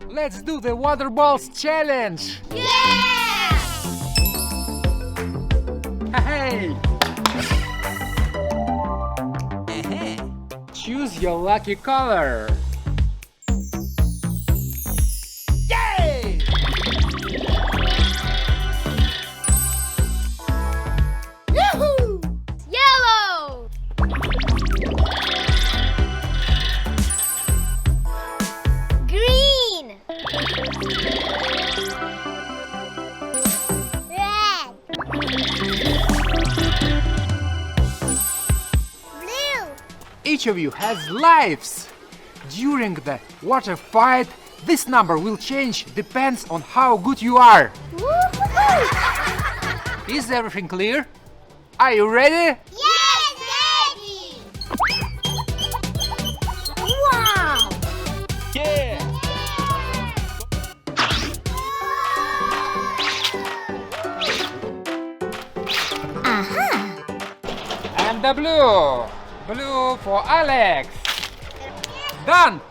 Let's do the water balls challenge! Yeah! Hey! Choose your lucky color. Yay! Yahoo! Yellow! Green! Red! Blue! Each of you has lives. During the water fight, this number will change, depends on how good you are. Woohoo! Is everything clear? Are you ready? Yes, Daddy! Wow! Yeah! And the blue. Blue for Alex. Done.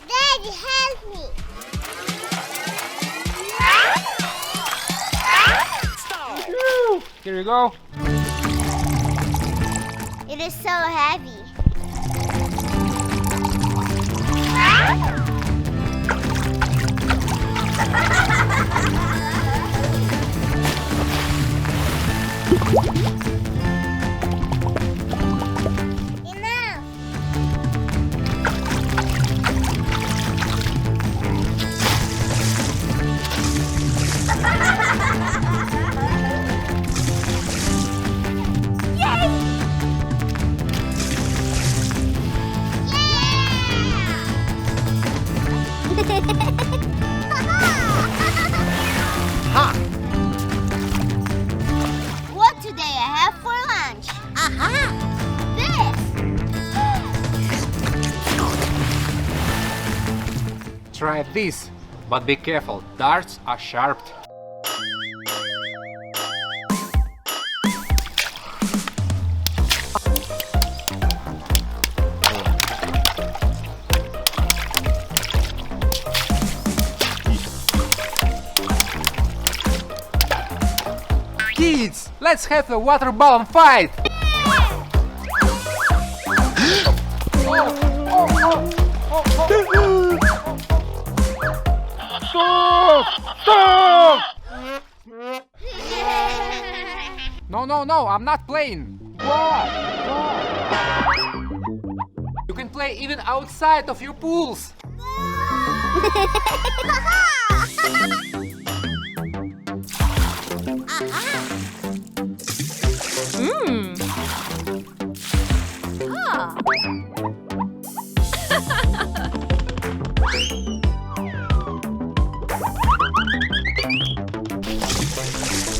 Daddy, help me! Here you go. It is so heavy. Enough. Ha! What today I have for lunch? This! Try this, but be careful. Darts are sharp. Kids, let's have a water balloon fight! Stop! No, I'm not playing. You can play even outside of your pools.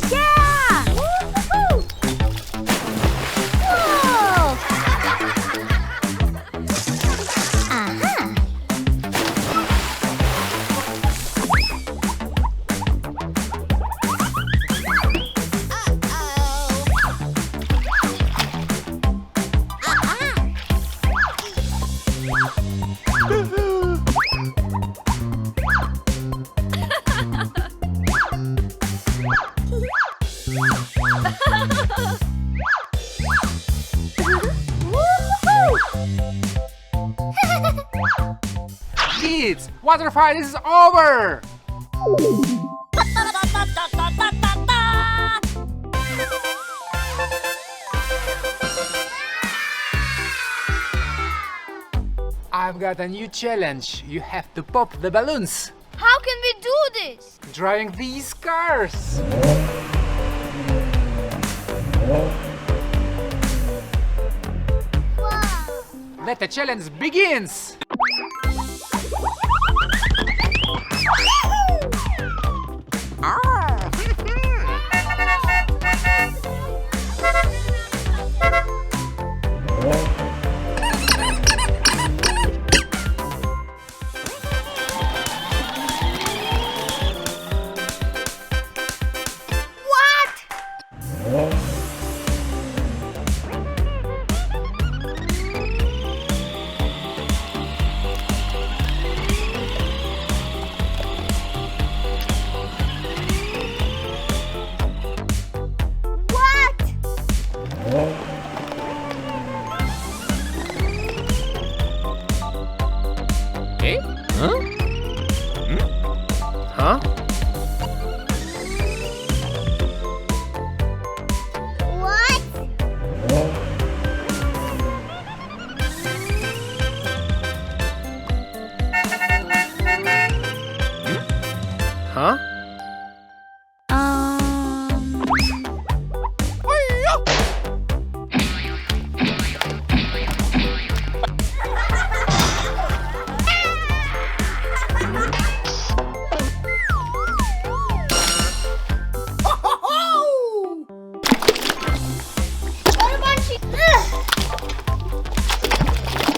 Yeah! Woo-hoo-hoo! Whoa! Kids, water fight is over! I've got a new challenge. You have to pop the balloons. How can we do this? Driving these cars. Wow! Let the challenge begins. Huh? What? Huh?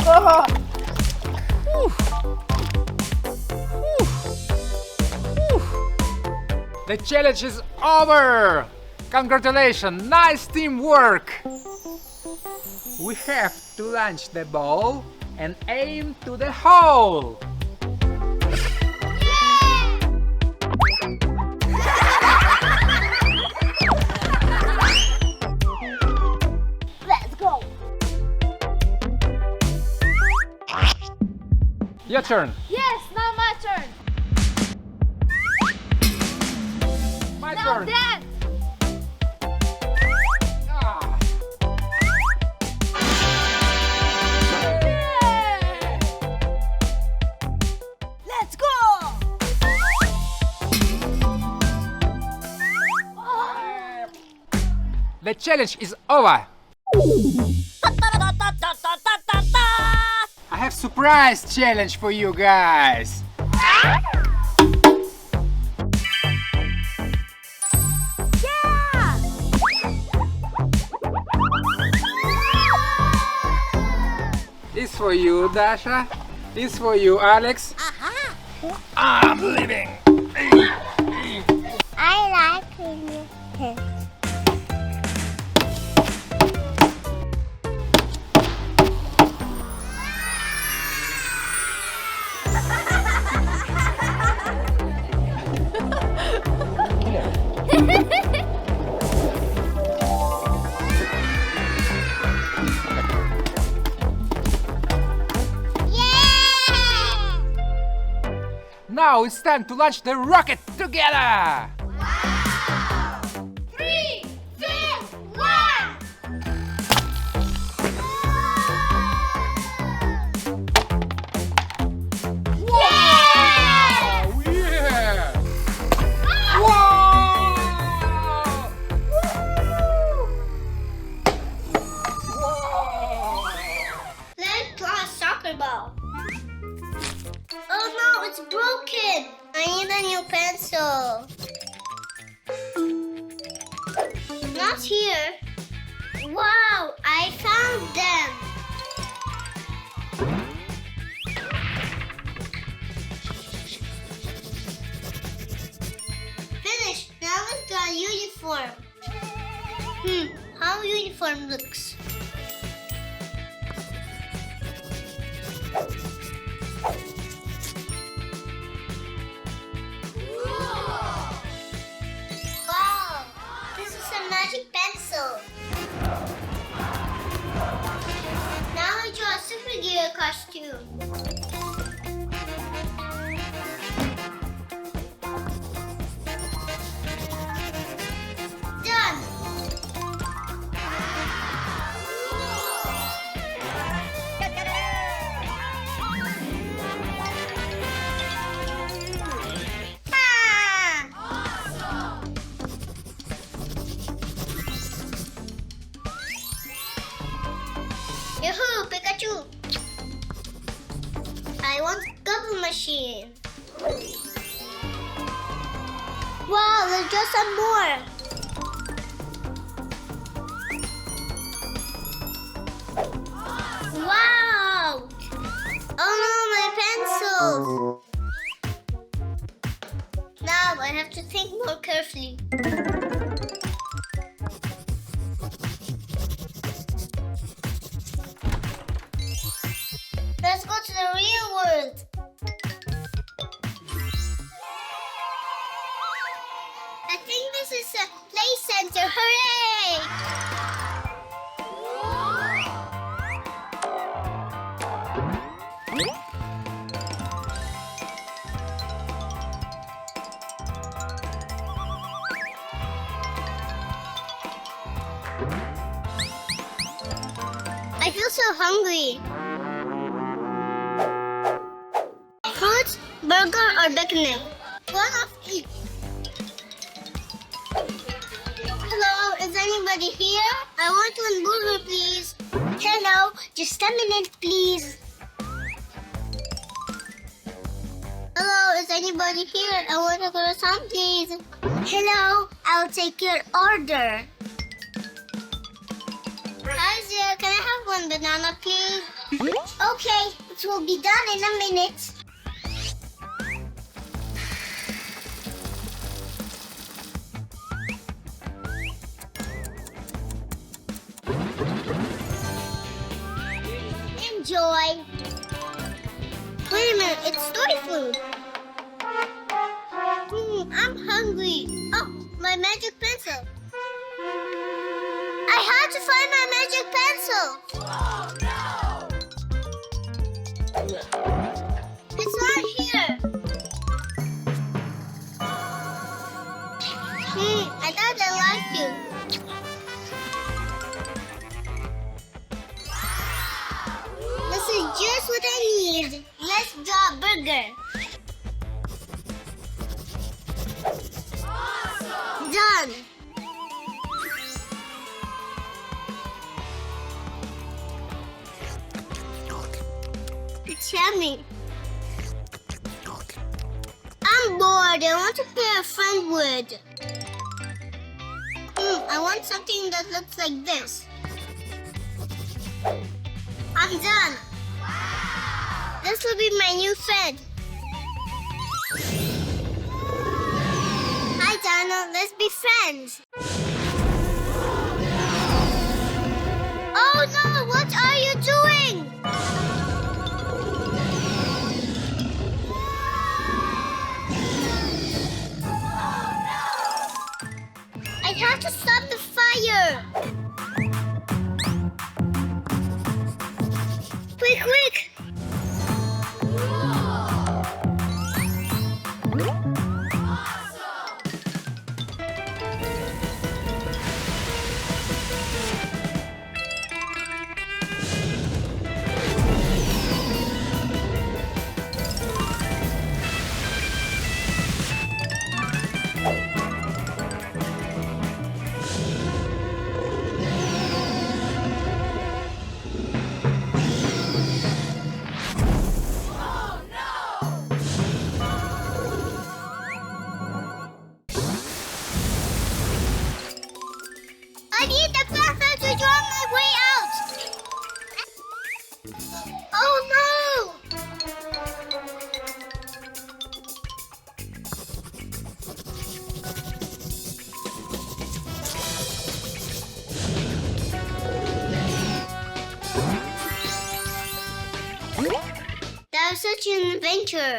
What about you? The challenge is over! Congratulations, nice teamwork! We have to launch the ball and aim to the hole! Let's go. Your turn! Yes, now my turn. My Now turn! dance. Ah. Let's go. The challenge is over! I have surprise challenge for you guys! Yeah. This for you, Dasha. This for you, Alex. I'm leaving. I like it. Yeah! Now it's time to launch the rocket together! Wow! 3, 2, 1! Yeah! Oh, yeah! Whoa! Let's draw a soccer ball. Oh no, it's broken. I need a new pencil. Not here. Wow, I found them. Finished. Now let's draw a uniform. How uniform looks. Wow, this is a magic pencil. Now I draw a superhero costume. Done. Ah! Yahoo, Pikachu! I want double machine. Wow, there's just some more. Wow! Oh no, my pencils! Now I have to think more carefully. Let's go to the real world. I think this is a play center. Hooray! I feel so hungry. Fruits, burger, or picnic? One of each. Hello, is anybody here? I want one burger, please. Hello, just a minute, please. Hello, is anybody here? I want a croissant, please. Hello, I'll take your order. Hi there, can I have one banana, please? Okay, it will be done in a minute. Enjoy. Wait a minute, it's toy food. I'm hungry. Oh, my magic pencil. I had to find my magic pencil. It's not here. I thought I liked you. This is just what I need. Let's draw a burger. Done. It's yummy. I'm bored. I want to play a friend would. I want something that looks like this. I'm done. This will be my new friend. Hi, Donna. Let's be friends. Oh no! What are you doing? I have to stop the fire. Quick, quick! I need the pencil to draw my way out. Oh no! That was such an adventure.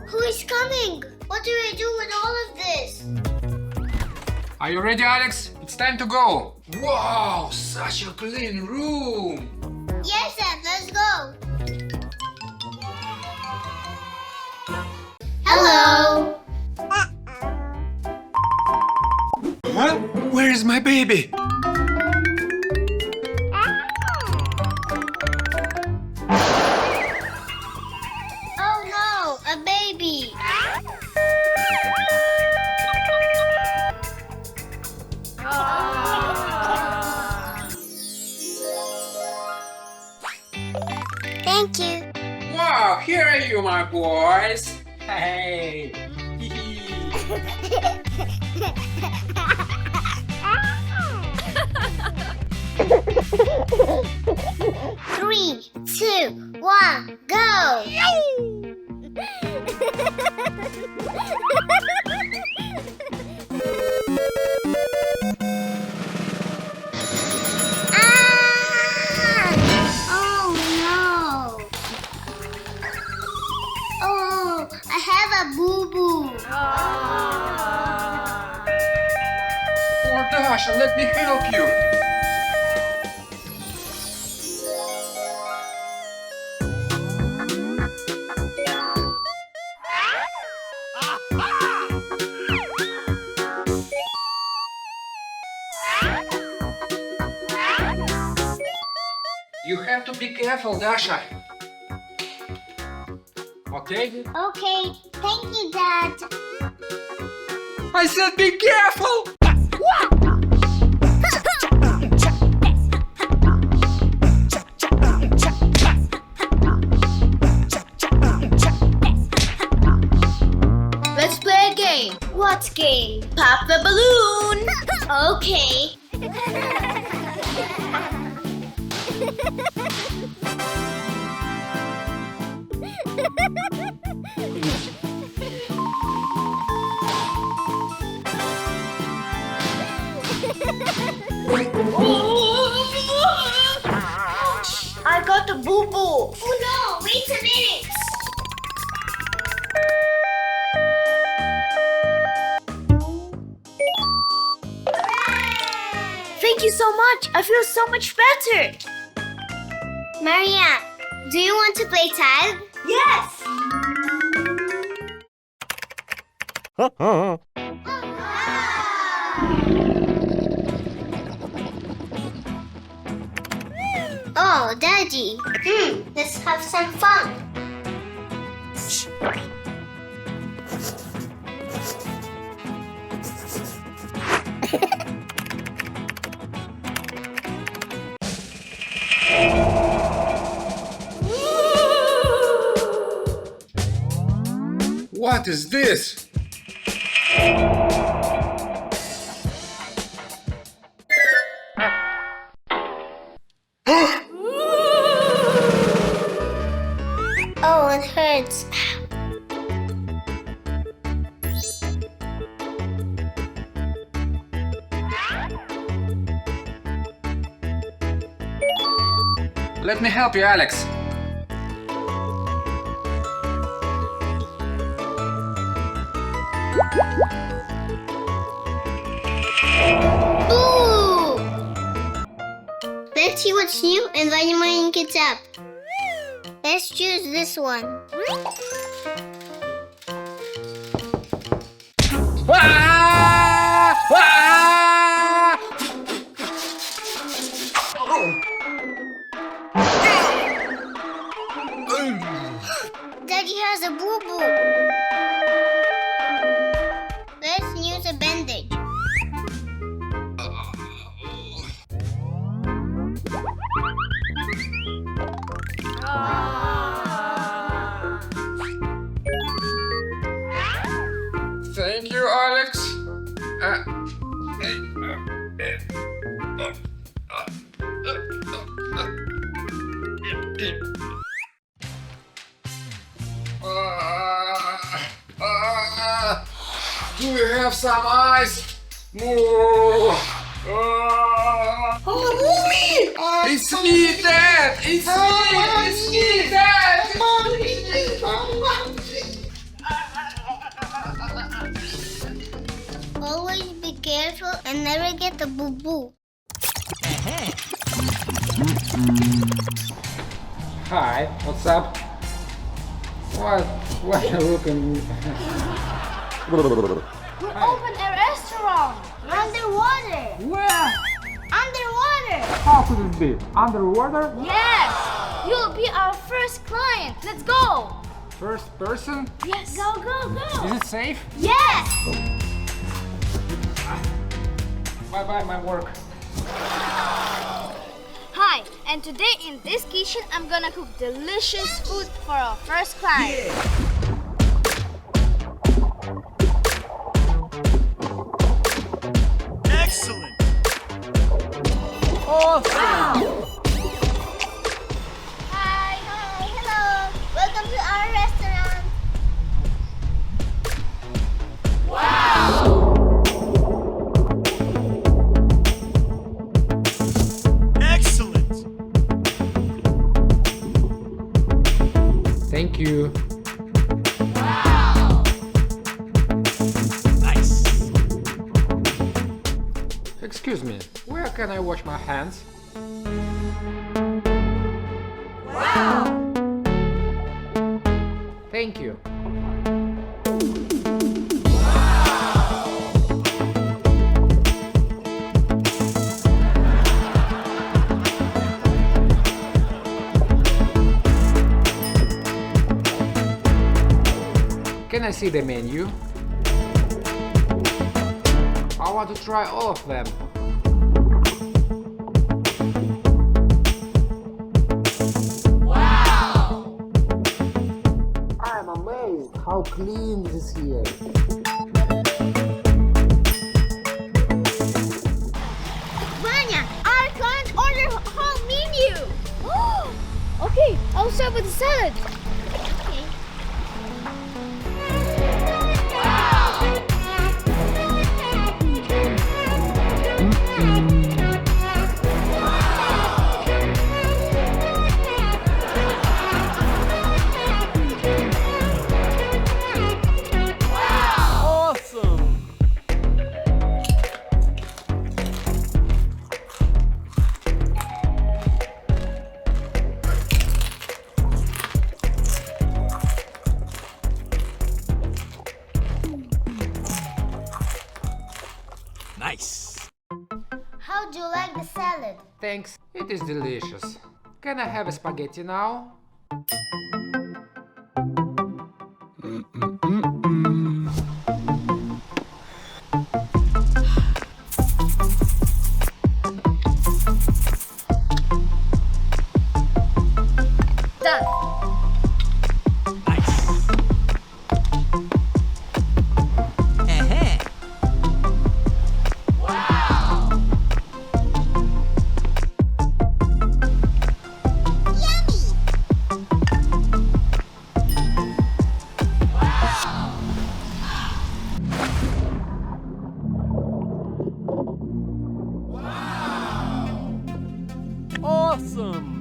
Who is coming? What do I do with all of this? Are you ready, Alex? It's time to go. Wow, such a clean room. Yes, Dad, let's go. Hello. Huh? Where is my baby? Oh no, a baby. Thank you. Wow, here are you, my boys. Hey. 3, 2, 1, go! Ah! Oh no! Oh, I have a boo-boo. Oh gosh, let me help you. to be careful, Dasha. Okay? Okay, thank you, Dad. I said be careful! Let's play a game. What game? Pop the balloon. Okay. I got a boo-boo. Oh no, wait a minute. Thank you so much. I feel so much better. Maria, do you want to play tag? Yes. Oh, Daddy. Let's have some fun. What is this? Oh, it hurts. Let me help you, Alex. Boo! Let's see what's new and when gets up. Let's choose this one. Ah! Ah! Daddy has a boo-boo. Let's use a bandage. Thank you, Alex. Do you have some ice? It's me, Dad! It's me! It's me, Dad! Always be careful and never get a boo-boo. Hi, what's up? What are you looking? We opened a restaurant. Underwater! Where? Underwater! How could it be? Underwater? Yes. You'll be our first client. Let's go. First person? Yes. Go, go, go. Is it safe? Yes. Bye bye, my work. Hi, and today in this kitchen, I'm gonna cook delicious food for our first client. Excellent! Hi, hello. Welcome to our restaurant. Excellent! Thank you. Nice! Excuse me, where can I wash my hands? Thank you. Can I see the menu? I want to try all of them. Wow! I'm amazed how clean this is here. Vanya, our client ordered whole menu. Okay, I'll start with the salad. Okay. Awesome. Nice. How do you like the salad? Thanks, it is delicious. Can I have a spaghetti now? Done. Nice. Awesome.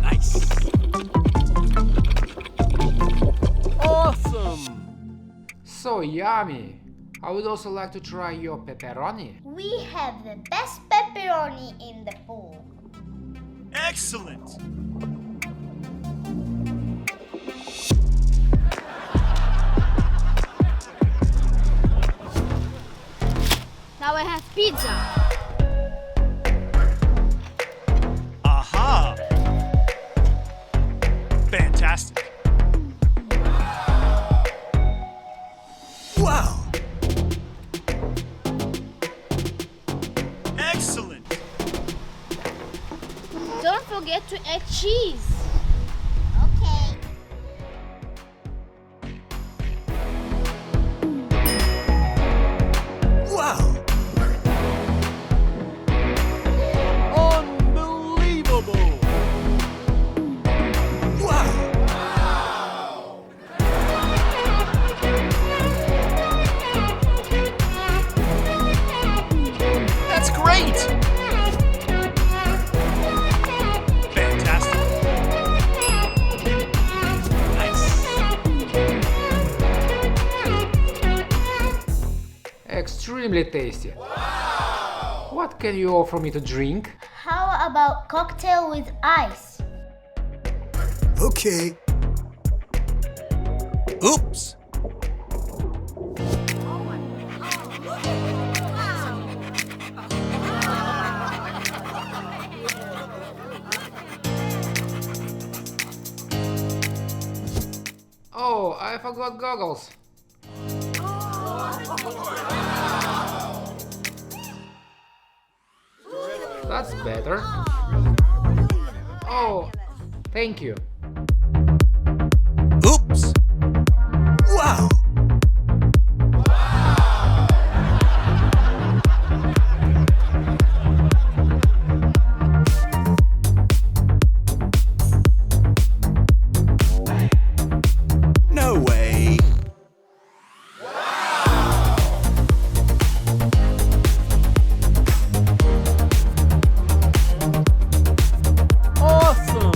Nice. Awesome. So yummy! I would also like to try your pepperoni. We have the best pepperoni in the pool. Excellent. Now I have pizza. Aha. Fantastic. Wow. Excellent. Don't forget to add cheese. Okay. Wow. Unbelievable. Wow. That's great. Fantastic. Nice. Extremely tasty. What can you offer me to drink? How about cocktail with ice? Okay. Oops. Oh, I forgot goggles. That's better. Oh, thank you. Oops. Wow. No way. Awesome.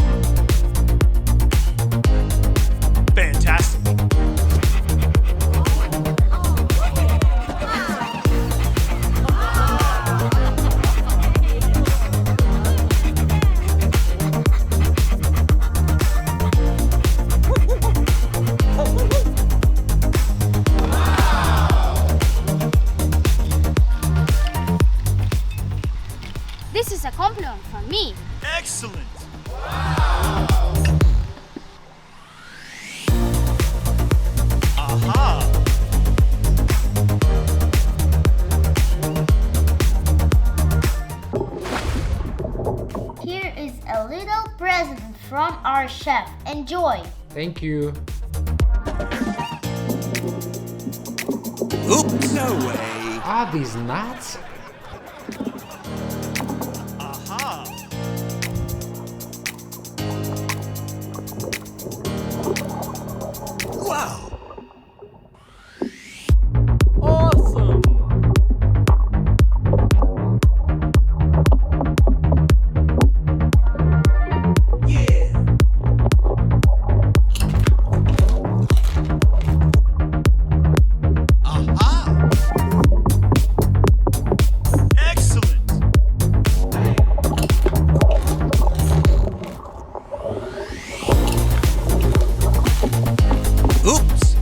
This is a compliment from me. Excellent. Aha. Here is a little present from our chef. Enjoy. Thank you. Oops. No way. Are these nuts? Aha. Wow. Awesome. Yeah. Aha. Excellent. Oops.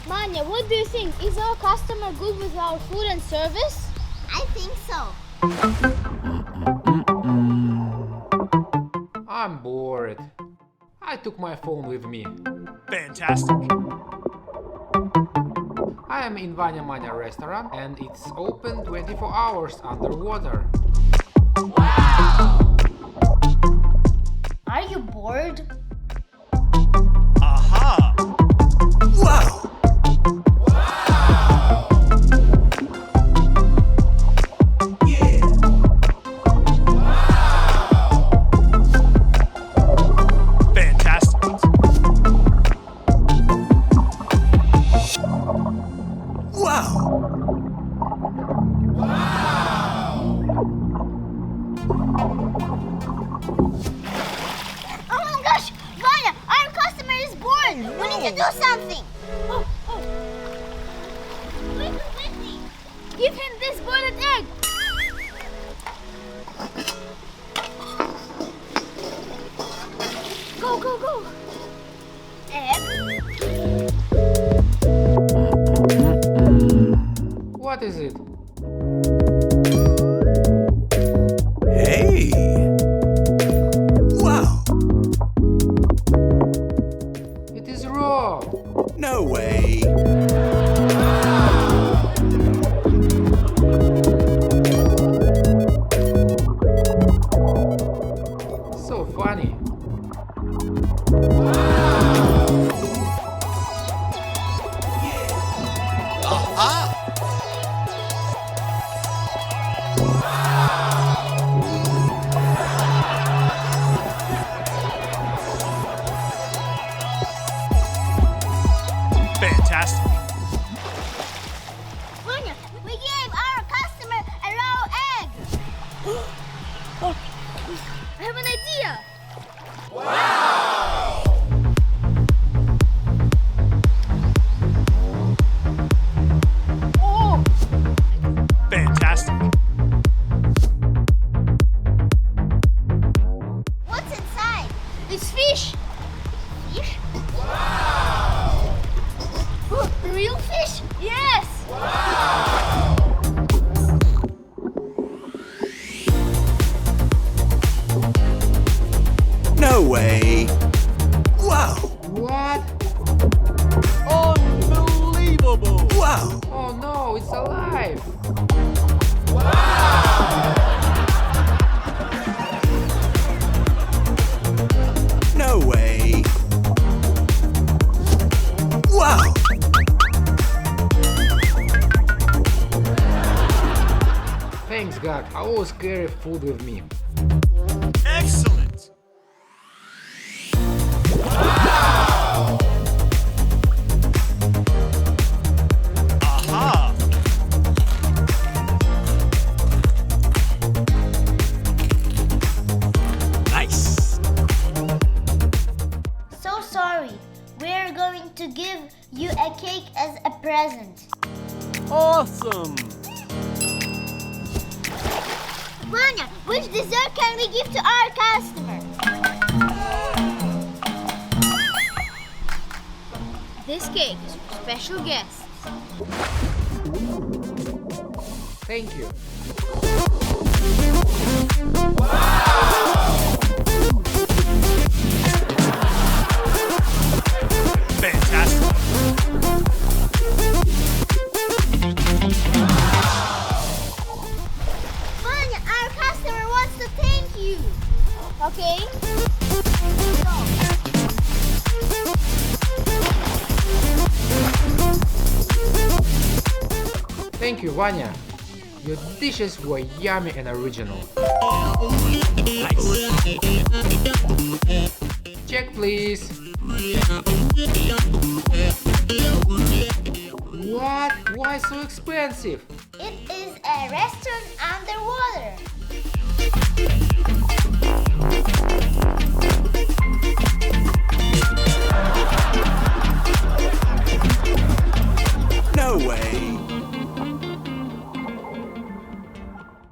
Manya, what do you think? Is our customer good with our food and service? I think so. I'm bored. I took my phone with me. Fantastic. I am in Vanya Manya restaurant and it's open 24 hours underwater. Are you bored? Aha. Wow. Yeah. Fantastic. Wow. Oh my gosh! Vanya, our customer is bored! We need to do something! Quickly! Give him this boiled egg! Go! Egg? What is it? Hey. Wow. It is raw. No way. So funny. Aha. Fantastic. Vanya, we gave our customer a raw egg! I have an idea! Fantastic. What's inside? It's fish! Fish? Wow! Real fish? Yes! No way. Wow. What? Unbelievable. Wow. Oh no, it's alive. No way. Wow. Thanks God, I always carry food with me. Excellent. Aha. Nice. So sorry. We're going to give you a cake as a present. Awesome. Vanya, which dessert can we give to our customer? This cake is for special guests. Thank you. Fantastic. Vanya, our customer wants to thank you. Okay? Thank you, Vanya. Your dishes were yummy and original. Nice. Check, please. What? Why so expensive? It is a restaurant underwater. No way.